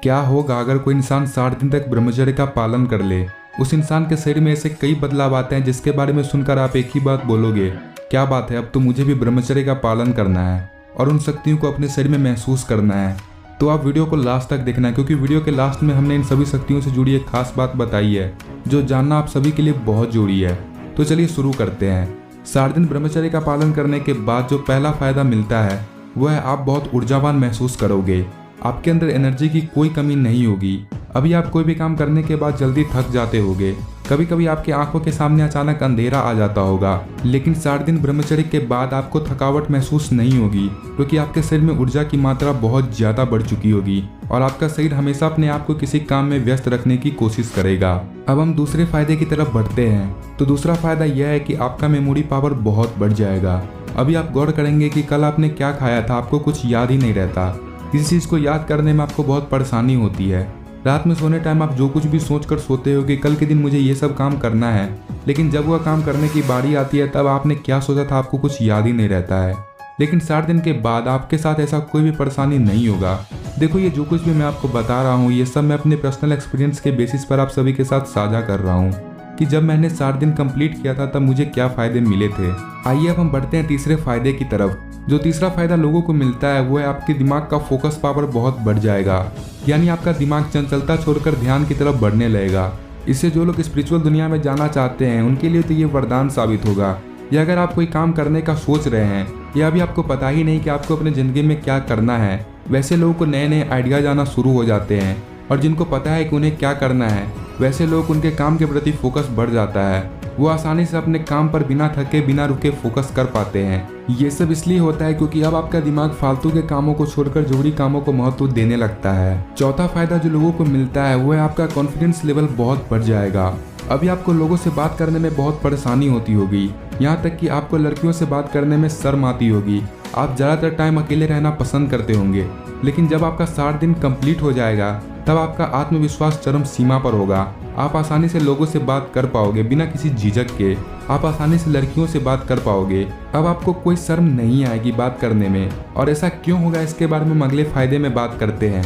क्या होगा अगर कोई इंसान 60 दिन तक ब्रह्मचर्य का पालन कर ले? उस इंसान के शरीर में ऐसे कई बदलाव आते हैं जिसके बारे में सुनकर आप एक ही बात बोलोगे, क्या बात है, अब तो मुझे भी ब्रह्मचर्य का पालन करना है और उन शक्तियों को अपने शरीर में महसूस करना है। तो आप वीडियो को लास्ट तक देखना है, क्योंकि वीडियो के लास्ट में हमने इन सभी शक्तियों से जुड़ी एक खास बात बताई है जो जानना आप सभी के लिए बहुत जरूरी है। तो चलिए शुरू करते हैं। 60 दिन ब्रह्मचर्य का पालन करने के बाद जो पहला फायदा मिलता है वह है आप बहुत ऊर्जावान महसूस करोगे। आपके अंदर एनर्जी की कोई कमी नहीं होगी। अभी आप कोई भी काम करने के बाद जल्दी थक जाते होगे, कभी कभी आपकी आंखों के सामने अचानक अंधेरा आ जाता होगा, लेकिन 60 दिन ब्रह्मचर्य के बाद आपको थकावट महसूस नहीं होगी, क्योंकि आपके शरीर में ऊर्जा की मात्रा बहुत ज्यादा बढ़ चुकी होगी और आपका शरीर हमेशा अपने आप को किसी काम में व्यस्त रखने की कोशिश करेगा। अब हम दूसरे फायदे की तरफ बढ़ते हैं। तो दूसरा फायदा यह है कि आपका मेमोरी पावर बहुत बढ़ जाएगा। अभी आप गौर करेंगे कि कल आपने क्या खाया था, आपको कुछ याद ही नहीं रहता। किसी चीज को याद करने में आपको बहुत परेशानी होती है। रात में सोने टाइम आप जो कुछ भी सोचकर सोते हो कि कल के दिन मुझे ये सब काम करना है, लेकिन जब वह काम करने की बारी आती है तब आपने क्या सोचा था आपको कुछ याद ही नहीं रहता है। लेकिन 60 दिन के बाद आपके साथ ऐसा कोई भी परेशानी नहीं होगा। देखो, ये जो कुछ भी मैं आपको बता रहा हूँ ये सब मैं अपने पर्सनल एक्सपीरियंस के बेसिस पर आप सभी के साथ साझा कर रहा हूँ कि जब मैंने 60 दिन कंप्लीट किया था तब मुझे क्या फायदे मिले थे। आइए अब हम बढ़ते हैं तीसरे फायदे की तरफ। जो तीसरा फायदा लोगों को मिलता है वो है आपके दिमाग का फोकस पावर बहुत बढ़ जाएगा, यानी आपका दिमाग चंचलता छोड़कर ध्यान की तरफ बढ़ने लगेगा। इससे जो लोग स्पिरिचुअल दुनिया में जाना चाहते हैं उनके लिए तो ये वरदान साबित होगा। या अगर आप कोई काम करने का सोच रहे हैं या अभी आपको पता ही नहीं कि आपको अपनी जिंदगी में क्या करना है, वैसे लोगों को नए नए आइडियाज आना शुरू हो जाते हैं और जिनको पता है कि उन्हें क्या करना है वैसे लोग उनके काम के प्रति फोकस बढ़ जाता है। वो आसानी से अपने काम पर बिना थके बिना रुके फोकस कर पाते हैं। ये सब इसलिए होता है क्योंकि अब आपका दिमाग फालतू के कामों को छोड़कर जरूरी कामों को महत्व देने लगता है। चौथा फायदा जो लोगों को मिलता है वो है आपका कॉन्फिडेंस लेवल बहुत बढ़ जाएगा। अभी आपको लोगों से बात करने में बहुत परेशानी होती होगी, यहाँ तक कि आपको लड़कियों से बात करने में शर्म आती होगी। आप ज़्यादातर टाइम अकेले रहना पसंद करते होंगे, लेकिन जब आपका 60 दिन कंप्लीट हो जाएगा तब आपका आत्मविश्वास चरम सीमा पर होगा। आप आसानी से लोगों से बात कर पाओगे बिना किसी झिझक के। आप आसानी से लड़कियों से बात कर पाओगे। अब आपको कोई शर्म नहीं आएगी बात करने में। और ऐसा क्यों होगा इसके बारे में हम अगले फायदे में बात करते हैं।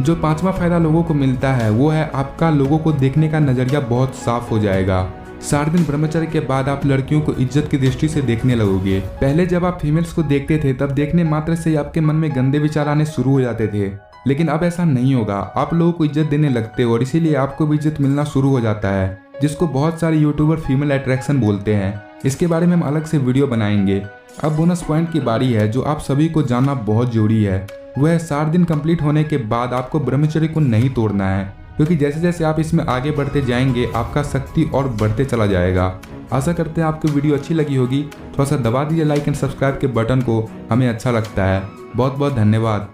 जो पांचवा फायदा लोगों को मिलता है वो है आपका लोगों को देखने का नजरिया बहुत साफ हो जाएगा। 60 दिन ब्रह्मचर्य के बाद आप लड़कियों को इज्जत की दृष्टि से देखने लगोगे। पहले जब आप फीमेल्स को देखते थे तब देखने मात्र से आपके मन में गंदे विचार आने शुरू हो जाते थे, लेकिन अब ऐसा नहीं होगा। आप लोगों को इज्जत देने लगते हो और इसीलिए आपको भी इज्जत मिलना शुरू हो जाता है, जिसको बहुत सारे यूट्यूबर फीमेल अट्रैक्शन बोलते हैं। इसके बारे में हम अलग से वीडियो बनाएंगे। अब बोनस पॉइंट की बारी है जो आप सभी को जानना बहुत जरूरी है। वह 60 दिन कंप्लीट होने के बाद आपको ब्रह्मचर्य को नहीं तोड़ना है, क्योंकि जैसे जैसे आप इसमें आगे बढ़ते जाएंगे आपका शक्ति और बढ़ते चला जाएगा। आशा करते हैं आपको वीडियो अच्छी लगी होगी। थोड़ा सा दबा दीजिए लाइक एंड सब्सक्राइब के बटन को, हमें अच्छा लगता है। बहुत बहुत धन्यवाद।